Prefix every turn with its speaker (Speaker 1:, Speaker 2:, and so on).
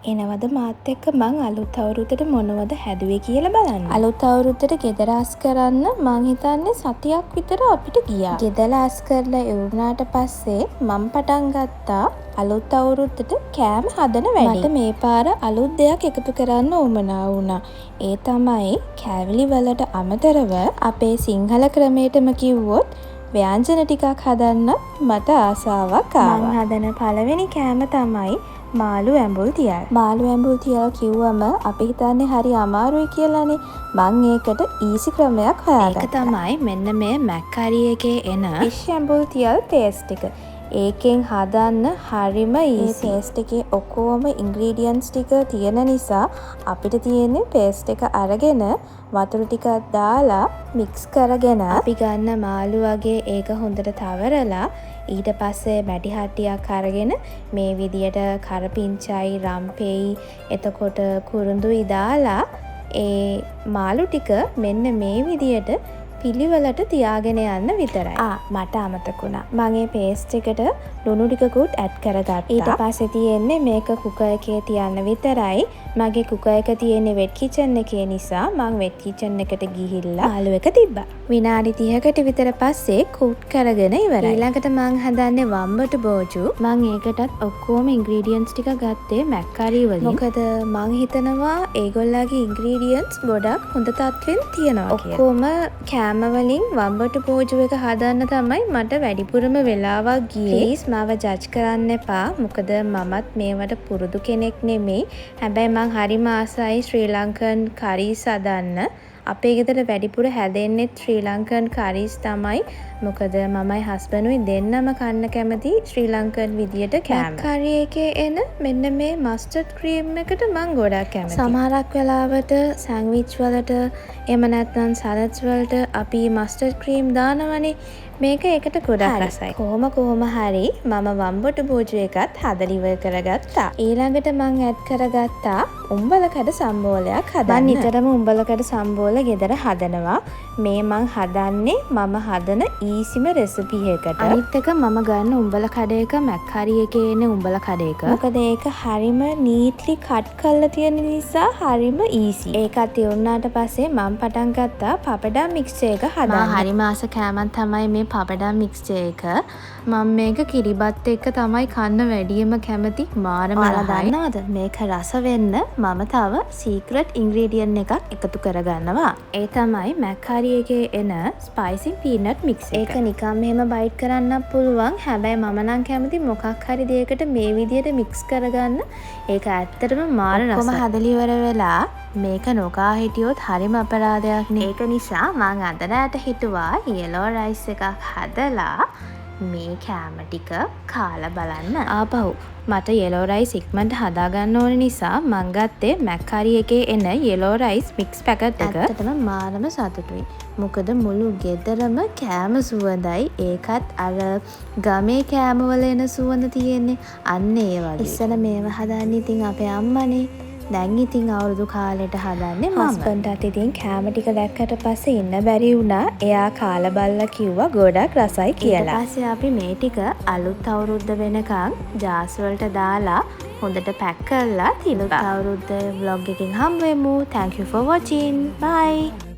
Speaker 1: එනවද මාත් එක්ක මං අලුත් අවුරුද්දට මොනවද හැදුවේ කියලා බලන්න. අලුත් අවුරුද්දට ගෙදර අස් කරන්න මං හිතන්නේ සතියක් විතර අපිට ගියා. ගෙදර අස් කරලා ඉවරනාට පස්සේ මං පටන් ගත්තා අලුත් අවුරුද්දට කෑම හදන වැඩේ. මට මේ පාර අලුත් දෙයක් එකතු කරන්න උවමනා වුණා. ඒ තමයි කෑවිලි වලට අමතරව අපේ සිංහල ක්‍රමයටම කිව්වොත් ව්‍යංජන ටිකක් හදන්න මට ආසාවක් ආවා. මං හදන පළවෙනි කෑම තමයි මාළු ඇඹුල් තියල්. මාළු ඇඹුල් තියල් කිව්වම අපි හිතන්නේ හරි අමාරුයි කියලානේ. මං ඒකට ඊසි ක්‍රමයක් හොයාගත්තා. ඒක තමයි මෙන්න මේ මැක්කරි එකේ එන ෆිෂ් ඇඹුල් තියල් පේස්ට් එක. ඒකෙන් හදන්න හරිම ඊසි. පේස්ට් එකේ ඔක්කොම ඉන්ග්‍රීඩියන්ට්ස් ටික තියෙන නිසා අපිට තියෙන්නේ පේස්ට් එක අරගෙන වතුර ටිකක් දාලා මික්ස් කරගෙන අපි ගන්න මාළු වගේ ඒක හොඳට තවරලා ඊට පස්සේ මැටි හට්ටියක් අරගෙන මේ විදියට කරපිංචයි රම්පෙයි එතකොට කුරුඳුයි දාලා ඒ මාළු ටික මෙන්න මේ විදියට පිළිවෙලට තියාගෙන යන්න විතරයි. මට අමතක වුණා. මම මේ පේස්ට් එකට ලුණු ටිකකුත් ඇඩ් කරගත්තා. ඊට පස්සේ තියෙන්නේ මේක කුකර් එකේ තියන්න විතරයි. මගේ කුකර් එක තියෙන්නේ වෙට් කිචන් එකේ නිසා මම වෙට් කිචන් එකට ගිහිල්ලා මාළු එක තිබ්බා. විනාඩි 30කට විතර පස්සේ කුක් කරගෙන ඉවරයි. ඊළඟට මම හදන්නේ වම්බට බෝජු. මම ඒකටත් ඔක්කොම ඉන්ග්‍රීඩියන්ට්ස් ටික ගත්තේ මැක්කරි වලින්. මොකද මම හිතනවා ඒගොල්ලන්ගේ ඉන්ග්‍රීඩියන්ට්ස් ගොඩක් හොඳ තත්ත්වෙන් තියනවා කියලා. ඔක්කොම කෑම වලින් වම්බට බෝජු එක හදන්න තමයි මට වැඩිපුරම වෙලාවක් ගියේ. ප්ලීස් මාව ජජ් කරන්න එපා. මොකද මමත් මේවට පුරුදු කෙනෙක් නෙමෙයි. හැබැයි මං හරිම ආසයි ශ්‍රී ලංකන් කරීස් හදන්න. අපේ ගෙදර වැඩිපුර හැදෙන්නේ ශ්‍රී ලංකන් කරීස් තමයි. මොකද මමයි හස්බන්ඩුයි දෙන්නම කන්න කැමති ශ්‍රී ලංකන් විදියට කෑම. කරි එකේ එන මෙන්න මේ මස්ටර්ඩ් ක්‍රීම් එකට මං ගොඩක් කැමතියි. සමහරක් වෙලාවට සෑන්ඩ්විච් වලට එහෙම නැත්නම් සලාඩ්ස් වලට අපි මස්ටර්ඩ් ක්‍රීම් දානවනේ. මේක ඒකට ගොඩක් රසයි. කොහොම හරි මම වම්බොට බෝජු එකත් හදලා ඉවර කරගත්තා. ඊළඟට මං ඇඩ් කරගත්තා උඹලකඩ සම්බෝලයක් හදන්න. මං නිතරම උඹලකඩ සම්බෝල ගෙදර හදනවා. මේ මං හදන්නේ මම හදන ඊසිම රෙසිපි එකකට. අනිත් එක මම ගන්න උඹල කඩේක මැක්කරි එකේ එන උඹල කඩේක. මොකද ඒක හරිම නීට්ලි කට් කරලා තියෙන නිසා හරිම ඊසි. ඒකත් ඉවරනාට පස්සේ මම පටන් ගත්තා පපඩා මික්ස්චර් එක හදන්න. මම හරිම ආස කෑමක් තමයි මේ පපඩා මික්ස්චර් එක. මම මේක කිරිබත් එක්ක තමයි කන්න වැඩියම කැමති. මාරම දන්නවද මේක රස වෙන්න මම තව සීක්‍රට් ඉන්ග්‍රීඩියන්ට් එකක් එකතු කරගන්නවා. ඒ තමයි මැක්කරි එකේ එන ස්පයිසි පීනට් මික්ස් එක. ඒක නිකන් මෙහෙම බයිට් කරන්නත් පුළුවන්. හැබැයි මම නම් කැමති මොකක් හරි දෙයකට මේ විදියට මික්ස් කරගන්න. ඒක ඇත්තටම මාර රසයි. කොහොම හදලි ඉවර වෙලා මේක නොකා හිටියොත් හරිම අපරාධයක් නේ. ඒක නිසා මං අද රැට හිතුවා යෙලෝ රයිස් එකක් හදලා මේ කෑම ටික කාලා බලන්න. ආපහු මට යෙලෝ රයිස් ඉක්මනට හදාගන්න ඕන නිසා මං ගත්තේ මැක්කරි එකේ එන යෙලෝ රයිස් මික්ස් පැකට් එක. ඇත්තටම මාරම සතුටුයි. මොකද මුළු ගෙදරම කෑම සුවඳයි. ඒකත් අර ගමේ කෑම වල එන සුවඳ තියෙන්නේ. අන්න ඒ වගේ. ඉස්සර මේව හදන්නේ ඉතින් අපේ අම්මනේ. දැන් ඉතින් අවුරුදු කාලෙට හදන්නේ මම. හස්බන්ඩ්ටත් ඉතින් කෑම ටික දැක්කට පස්සේ ඉන්න බැරි වුණා. එයා කාලා බලලා කිව්වා ගොඩක් රසයි කියලා. ඊට පස්සේ අපි මේ ටික අලුත් අවුරුද්ද වෙනකන් ජාස් වලට දාලා හොඳට පැක් කරලා තිබ්බා. අවුරුද්ද vlog එකකින් හම්බ වෙමු. Thank you for watching. Bye.